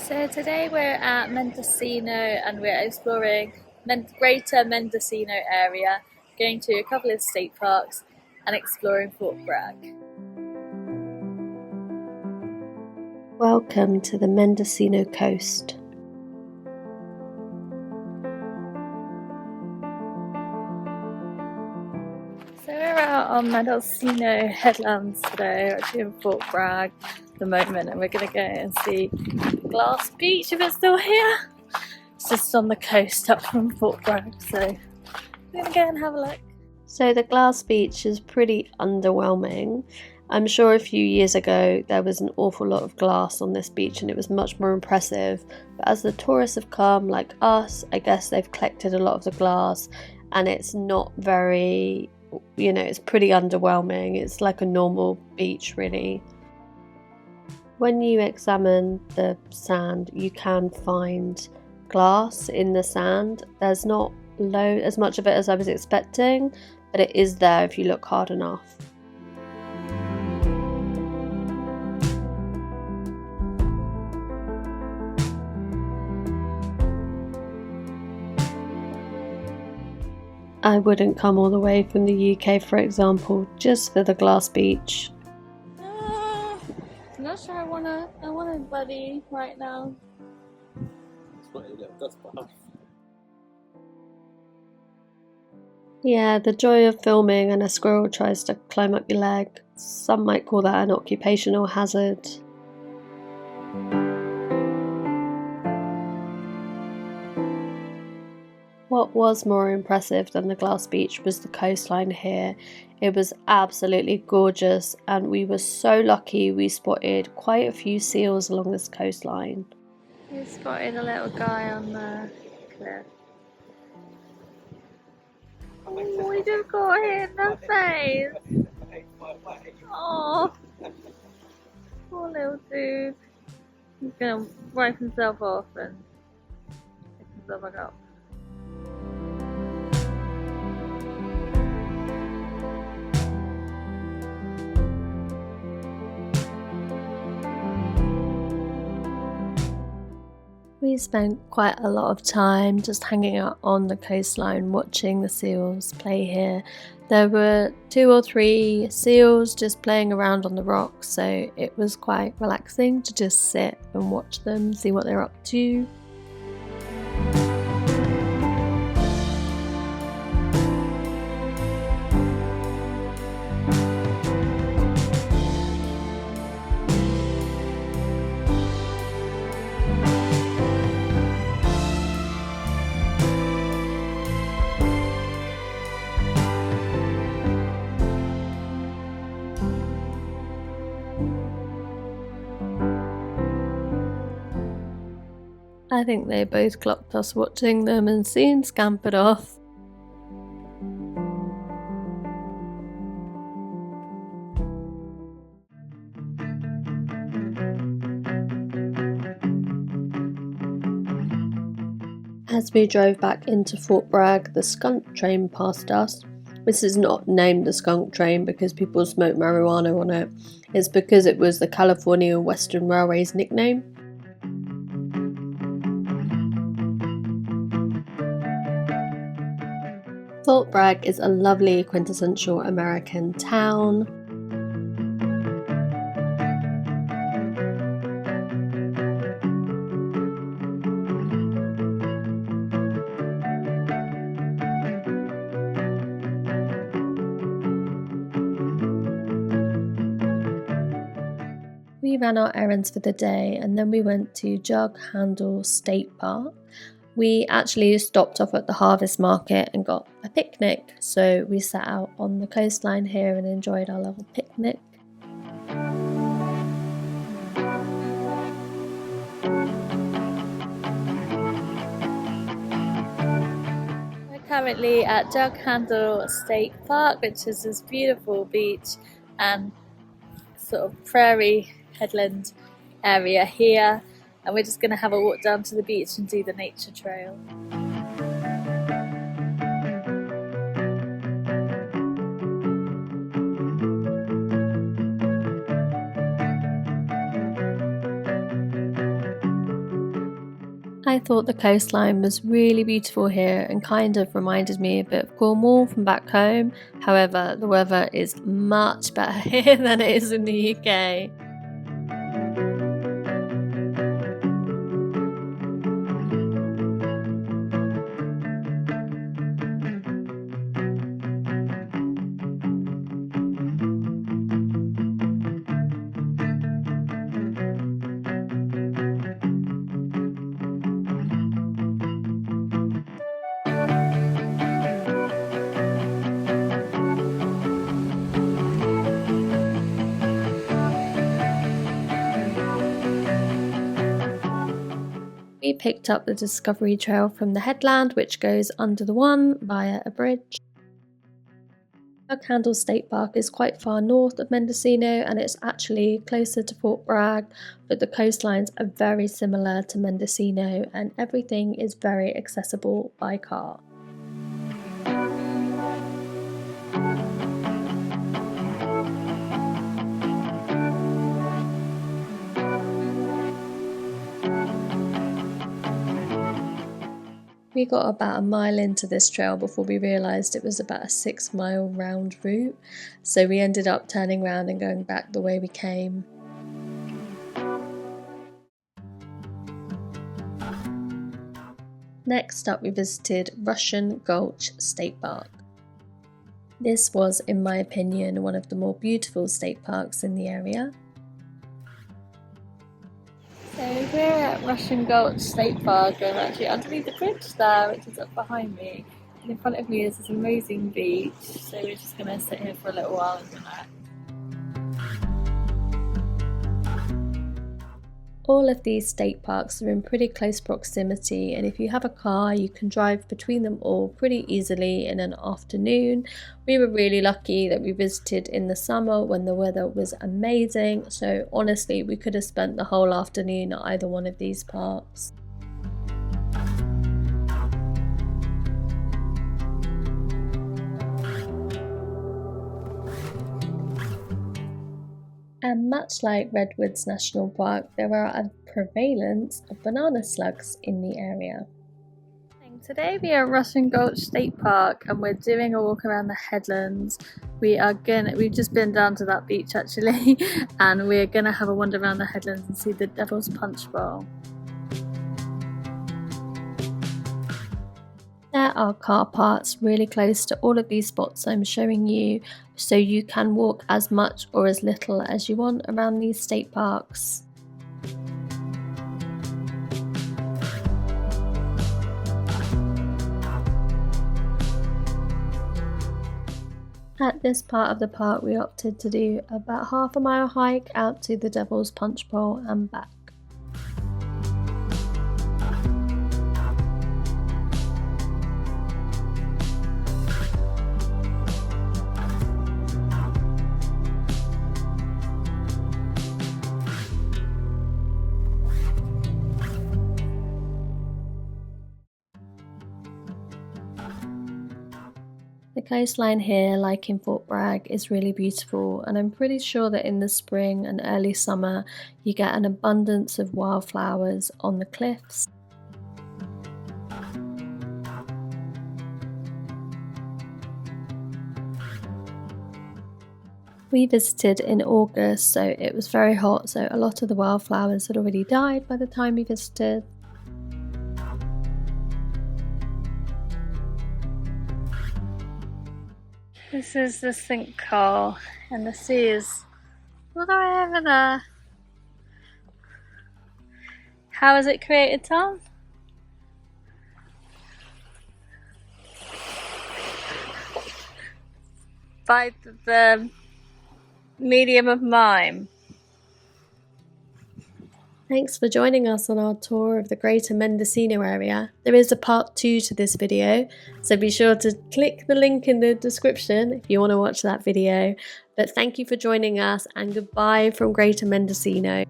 So today we're at Mendocino and we're exploring Greater Mendocino area, going to a couple of state parks and exploring Fort Bragg. Welcome to the Mendocino coast. So we're out on Mendocino headlands today, actually in Fort Bragg at the moment, and we're going to go and see Glass Beach if it's still here. It's just on the coast up from Fort Bragg, so we're going to go and have a look. So the Glass Beach is pretty underwhelming. I'm sure a few years ago there was an awful lot of glass on this beach and it was much more impressive, but as the tourists have come, like us, I guess they've collected a lot of the glass and it's not very, it's pretty underwhelming. It's like a normal beach really. When you examine the sand, you can find glass in the sand. There's not as much of it as I was expecting, but it is there if you look hard enough. I wouldn't come all the way from the UK, for example, just for the Glass Beach. Not sure I want a buddy right now. Yeah, the joy of filming and a squirrel tries to climb up your leg. Some might call that an occupational hazard. What was more impressive than the Glass Beach was the coastline here. It was absolutely gorgeous and we were so lucky we spotted quite a few seals along this coastline. We spotted a little guy on the cliff. Oh, we just got hit in the face. Oh, poor little dude. He's gonna wipe himself off and pick himself back up. We spent quite a lot of time just hanging out on the coastline watching the seals play here. There were 2 or 3 seals just playing around on the rocks, so it was quite relaxing to just sit and watch them, see what they're up to. I think they both clocked us watching them and soon scampered off. As we drove back into Fort Bragg, the skunk train passed us. This is not named the skunk train because people smoke marijuana on it. It's because it was the California Western Railway's nickname. Fort Bragg is a lovely quintessential American town. We ran our errands for the day and then we went to Jug Handle State Park. We actually stopped off at the Harvest Market and got a picnic, so we sat out on the coastline here and enjoyed our little picnic. We're currently at Jug Handle State Park, which is this beautiful beach and sort of prairie headland area here, and we're just going to have a walk down to the beach and do the nature trail. I thought the coastline was really beautiful here and kind of reminded me a bit of Cornwall from back home. However, the weather is much better here than it is in the UK. We picked up the Discovery Trail from the headland, which goes under the one via a bridge. Candle State Park is quite far north of Mendocino and it's actually closer to Fort Bragg, but the coastlines are very similar to Mendocino and everything is very accessible by car. We got about a mile into this trail before we realised it was about a 6-mile round route, so we ended up turning around and going back the way we came. Next up we visited Russian Gulch State Park. This was, in my opinion, one of the more beautiful state parks in the area. So we're at Russian Gulch State Park and we're actually underneath the bridge there, which is up behind me. And in front of me is this amazing beach, so we're just going to sit here for a little while and relax. All of these state parks are in pretty close proximity, and if you have a car you can drive between them all pretty easily in an afternoon. We were really lucky that we visited in the summer when the weather was amazing, so honestly we could have spent the whole afternoon at either one of these parks. And much like Redwoods National Park, there are a prevalence of banana slugs in the area. Today we are at Russian Gulch State Park and we're doing a walk around the headlands. We've just been down to that beach actually and we're gonna have a wander around the headlands and see the Devil's Punch Bowl. There are car parks really close to all of these spots I'm showing you, so you can walk as much or as little as you want around these state parks. At this part of the park we opted to do about half a mile hike out to the Devil's Punch Bowl and back. The coastline here, like in Fort Bragg, is really beautiful, and I'm pretty sure that in the spring and early summer you get an abundance of wildflowers on the cliffs. We visited in August, so it was very hot, so a lot of the wildflowers had already died by the time we visited. This is the sinkhole and the sea is all the way over there. How was it created, Tom? By the medium of mime. Thanks for joining us on our tour of the Greater Mendocino area. There is a part 2 to this video, so be sure to click the link in the description if you want to watch that video. But thank you for joining us and goodbye from Greater Mendocino.